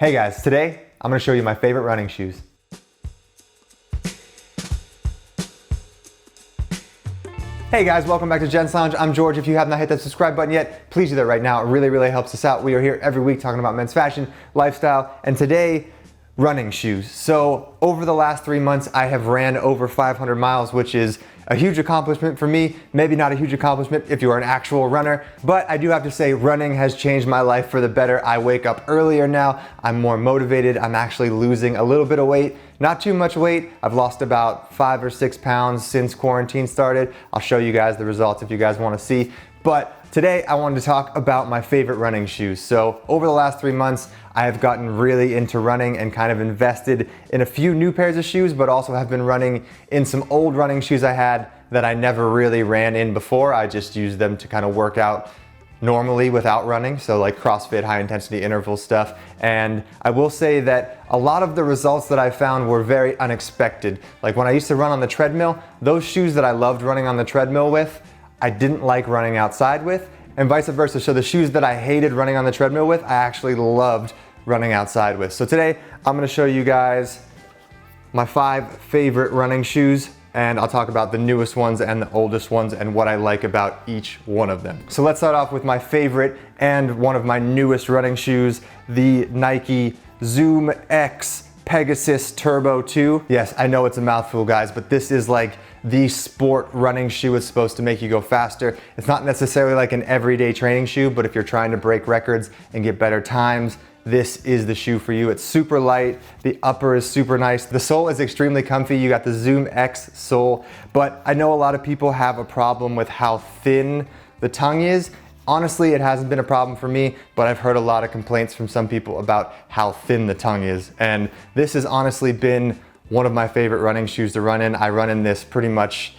Hey guys, today I'm gonna show you my favorite running shoes. Hey guys, welcome back to Gent's Lounge. I'm George. If you have not hit that subscribe button yet, please do that right now. It really helps us out. We are here every week talking about men's fashion, lifestyle, and today, running shoes. So over the last 3 months, I have ran over 500 miles, which is a huge accomplishment for me. Maybe not a huge accomplishment if you are an actual runner, but I do have to say running has changed my life for the better. I wake up earlier now. I'm more motivated. I'm actually losing a little bit of weight. Not too much weight. I've lost about 5 or 6 pounds since quarantine started. I'll show you guys the results if you guys want to see. But today I wanted to talk about my favorite running shoes. So over the last 3 months, I have gotten really into running and kind of invested in a few new pairs of shoes, but also have been running in some old running shoes I had that I never really ran in before. I just used them to kind of work out normally without running, so like CrossFit, high intensity interval stuff. And I will say that a lot of the results that I found were very unexpected. Like when I used to run on the treadmill, those shoes that I loved running on the treadmill with, I didn't like running outside with, and vice versa. So the shoes that I hated running on the treadmill with, I actually loved running outside with. So today I'm gonna show you guys my 5 favorite running shoes, and I'll talk about the newest ones and the oldest ones and what I like about each one of them. So let's start off with my favorite and one of my newest running shoes, the Nike Zoom X Pegasus Turbo 2. Yes, I know it's a mouthful, guys, but this is like the sport running shoe. It's supposed to make you go faster. It's not necessarily like an everyday training shoe, but if you're trying to break records and get better times, this is the shoe for you. It's super light. The upper is super nice. The sole is extremely comfy. You got the Zoom X sole, but I know a lot of people have a problem with how thin the tongue is. Honestly, it hasn't been a problem for me, but I've heard a lot of complaints from some people about how thin the tongue is. And this has honestly been one of my favorite running shoes to run in. I run in this pretty much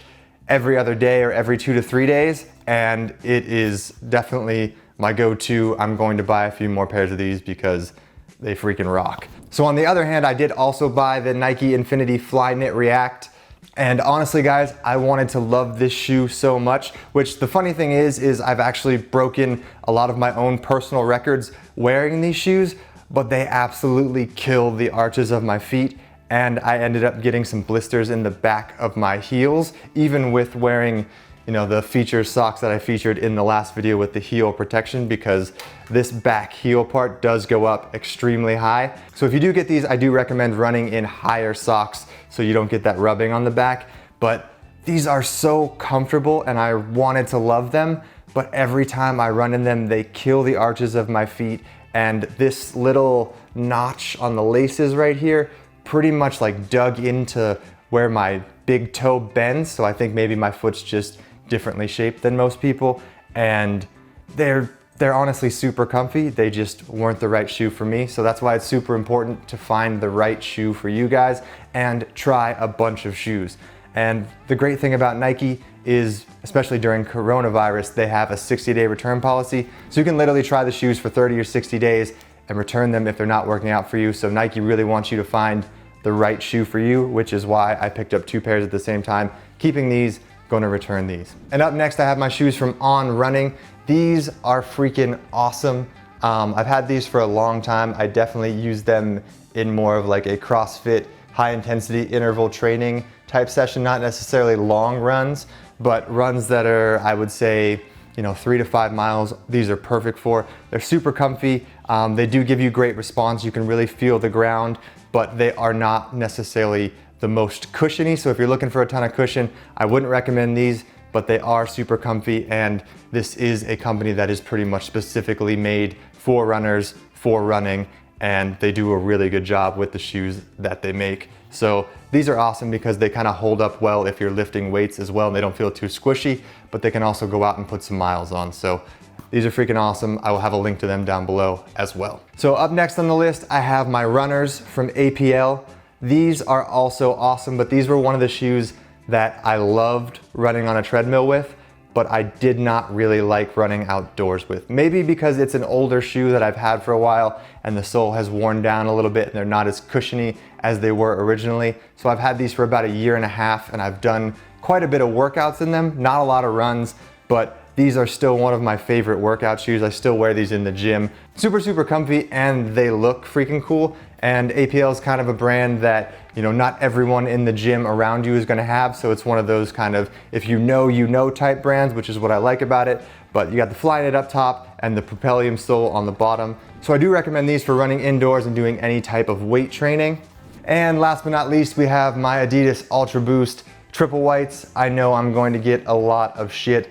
every other day or every 2 to 3 days, and it is definitely my go-to. I'm going to buy a few more pairs of these because they freaking rock. So on the other hand, I did also buy the Nike Infinity Flyknit React. And honestly, guys, I wanted to love this shoe so much, which the funny thing is I've actually broken a lot of my own personal records wearing these shoes, but they absolutely kill the arches of my feet. And I ended up getting some blisters in the back of my heels, even with wearing, you know, the feature socks that I featured in the last video with the heel protection, because this back heel part does go up extremely high. So if you do get these, I do recommend running in higher socks so you don't get that rubbing on the back. But these are so comfortable and I wanted to love them, but every time I run in them, they kill the arches of my feet. And this little notch on the laces right here pretty much like dug into where my big toe bends. So I think maybe my foot's just differently shaped than most people, and they're honestly super comfy. They just weren't the right shoe for me. So that's why it's super important to find the right shoe for you guys and try a bunch of shoes. And the great thing about Nike is, especially during coronavirus, they have a 60-day return policy. So you can literally try the shoes for 30 or 60 days and return them if they're not working out for you. So Nike really wants you to find the right shoe for you, which is why I picked up 2 pairs at the same time, keeping these, going to return these. And up next, I have my shoes from On Running. These are freaking awesome. I've had these for a long time. I definitely use them in more of like a CrossFit, high intensity interval training type session, not necessarily long runs, but runs that are, I would say, you know, 3 to 5 miles. These are perfect for. They're super comfy. They do give you great response. You can really feel the ground, but they are not necessarily the most cushiony. So if you're looking for a ton of cushion, I wouldn't recommend these, but they are super comfy. And this is a company that is pretty much specifically made for runners, for running, and they do a really good job with the shoes that they make. So these are awesome because they kind of hold up well if you're lifting weights as well, and they don't feel too squishy, but they can also go out and put some miles on. So these are freaking awesome. I will have a link to them down below as well. So up next on the list, I have my runners from APL. These are also awesome, but these were one of the shoes that I loved running on a treadmill with, but I did not really like running outdoors with. Maybe because it's an older shoe that I've had for a while and the sole has worn down a little bit and they're not as cushiony as they were originally. So I've had these for about 1.5 years and I've done quite a bit of workouts in them, not a lot of runs, but these are still one of my favorite workout shoes. I still wear these in the gym. Super, super comfy, and they look freaking cool. And APL is kind of a brand that, you know, not everyone in the gym around you is gonna have, so it's one of those kind of, if you know type brands, which is what I like about it. But you got the Flyknit up top and the Propellium sole on the bottom. So I do recommend these for running indoors and doing any type of weight training. And last but not least, we have my Adidas Ultra Boost Triple Whites. I know I'm going to get a lot of shit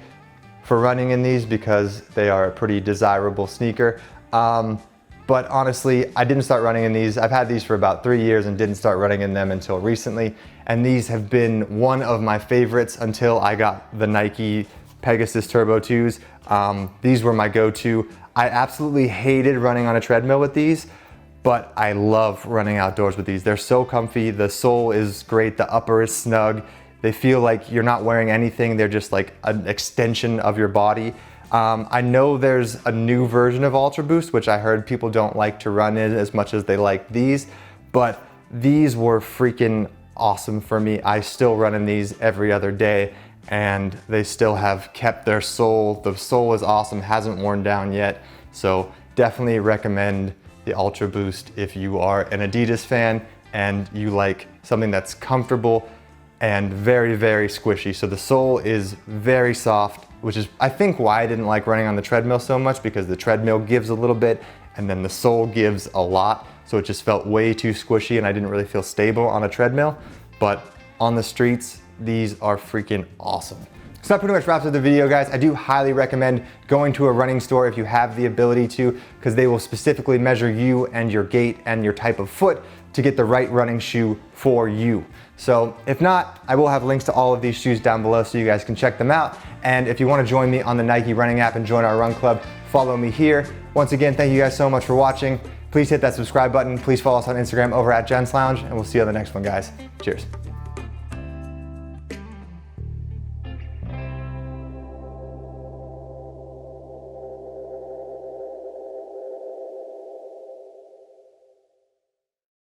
for running in these because they are a pretty desirable sneaker. But honestly, I didn't start running in these. I've had these for about 3 years and didn't start running in them until recently. And these have been one of my favorites until I got the Nike Pegasus Turbo 2s. These were my go-to. I absolutely hated running on a treadmill with these, but I love running outdoors with these. They're so comfy. The sole is great. The upper is snug. They feel like you're not wearing anything. They're just like an extension of your body. I know there's a new version of Ultra Boost, which I heard people don't like to run in as much as they like these, but these were freaking awesome for me. I still run in these every other day, and they still have kept their sole. The sole is awesome, hasn't worn down yet. So definitely recommend the Ultra Boost if you are an Adidas fan and you like something that's comfortable and very, very squishy. So the sole is very soft, which is I think why I didn't like running on the treadmill so much, because the treadmill gives a little bit and then the sole gives a lot. So it just felt way too squishy and I didn't really feel stable on a treadmill. But on the streets, these are freaking awesome. So that pretty much wraps up the video, guys. I do highly recommend going to a running store if you have the ability to, because they will specifically measure you and your gait and your type of foot to get the right running shoe for you. So if not, I will have links to all of these shoes down below so you guys can check them out. And if you want to join me on the Nike running app and join our run club, follow me here. Once again, thank you guys so much for watching. Please hit that subscribe button. Please follow us on Instagram over at Gents Lounge, and we'll see you on the next one, guys. Cheers.